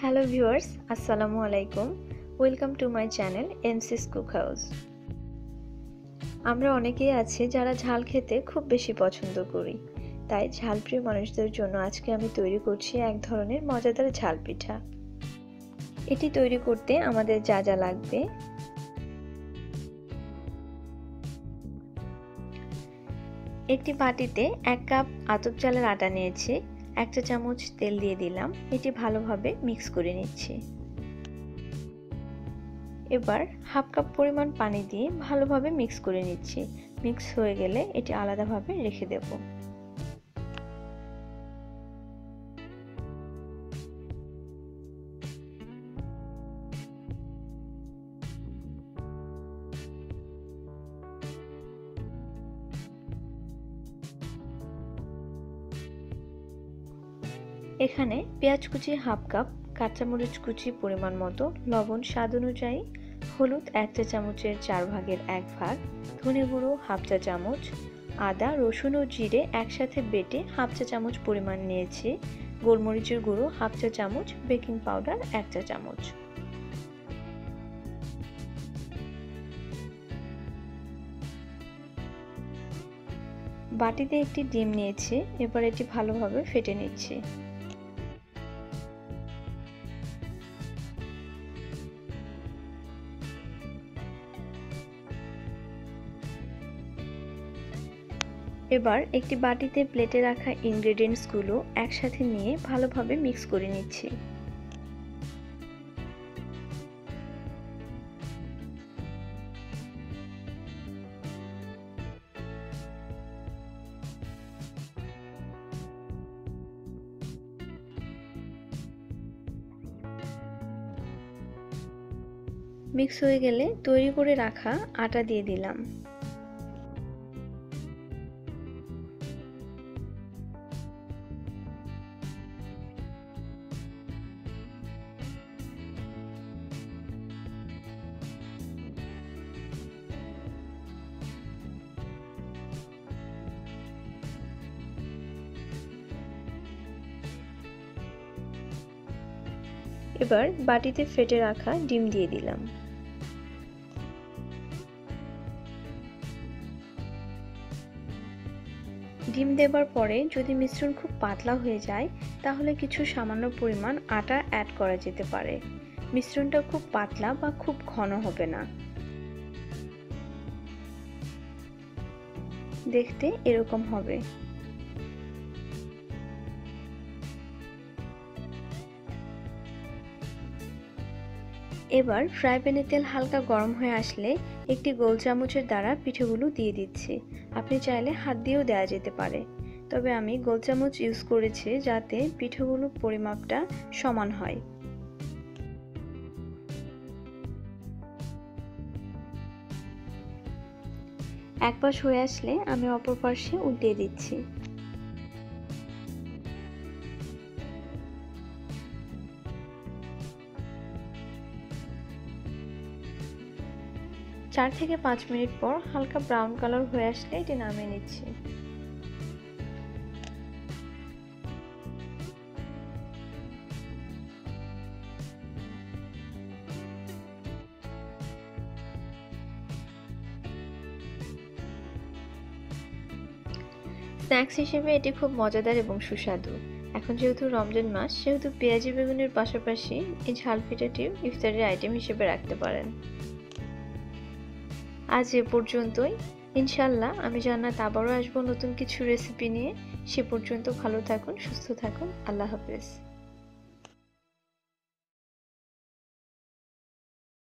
Hello viewers, আসসালামু আলাইকুম। Welcome to my channel Mrs cook house. আমরা অনেকেই আছি যারা ঝাল খেতে খুব বেশি পছন্দ করি। তাই ঝালপ্রিয় মানুষদের জন্য আজকে আমি তৈরি করছি এক ধরনের মজাদার ঝাল পিঠা। এটি তৈরি করতে আমাদের যা যা লাগবে: একটি বাটিতে 1 কাপ আতপ চালের আটা নিয়েছি। 1 চা চামচ তেল দিয়ে দিলাম। এটি ভালোভাবে মিক্স করে নিচ্ছি। এবার হাফ কাপ পরিমাণ পানি দিয়ে ভালোভাবে মিক্স করে নিচ্ছি। মিক্স হয়ে গেলে এটি আলাদাভাবে রেখে দেব। এখানে পেঁয়াজ কুচি হাফ কাপ, কাঁচামরিচ কুচি পরিমাণ মতো, লবণ স্বাদ অনুযায়ী, হলুদ 1 চা চামচের 4 ভাগের 1 ভাগ, ধনে গুঁড়ো হাফ চা চামচ, আদা রসুন ও জিরে একসাথে বেটে হাফ চা চামচ পরিমাণ নিয়েছি, গোলমরিচের গুঁড়ো হাফ চা চামচ, বেকিং পাউডার 1 চা চামচ। বাটিতে একটি ডিম নিয়েছি। এবার এটি ভালোভাবে ফেটে নিচ্ছি। এবার একটি বাটিতে প্লেটে রাখা ইনগ্রেডিয়েন্টসগুলো একসাথে নিয়ে ভালোভাবে মিক্স করে নিচ্ছি। মিক্স হয়ে গেলে তৈরি করে রাখা আটা দিয়ে দিলাম। এবার বাটিতে ফেটে রাখা ডিম দিয়ে দিলাম। ডিম দেবার পরে যদি মিশ্রণ খুব পাতলা হয়ে যায় তাহলে কিছু সামান্য পরিমাণ আটা অ্যাড করা যেতে পারে। মিশ্রণটা খুব পাতলা বা খুব ঘন হবে না। দেখতে এরকম হবে। এবার ফ্রাই প্যানে তেল হালকা গরম হয়ে আসলে একটি গোল চামচের দ্বারা পিঠেগুলো দিয়ে দিচ্ছি। আপনি চাইলে হাত দিয়েও দেওয়া যেতে পারে, তবে আমি গোল চামচ ইউজ করেছি যাতে পিঠেগুলোর পরিমাপটা সমান হয়। এক পাশ হয়ে আসলে আমি অপর পাশে উল্টিয়ে দিচ্ছি। চার থেকে 5 মিনিট পর হালকা ব্রাউন কালার হয়ে আসলে এটি নামিয়ে নিচ্ছি। স্ন্যাক্স হিসেবে এটি খুব মজাদার এবং সুস্বাদু। এখন যেহেতু রমজান মাস, সেহেতু পেঁয়াজি বেগুনের পাশাপাশি এই ঝাল পিঠাটিও ইফতারের আইটেম হিসেবে রাখতে পারেন। আজ এ পর্যন্তই। ইনশাআল্লাহ আমি জান্নাত আবারও আসবো নতুন কিছু রেসিপি নিয়ে। সে পর্যন্ত ভালো থাকুন, সুস্থ থাকুন। আল্লাহ হাফেজ।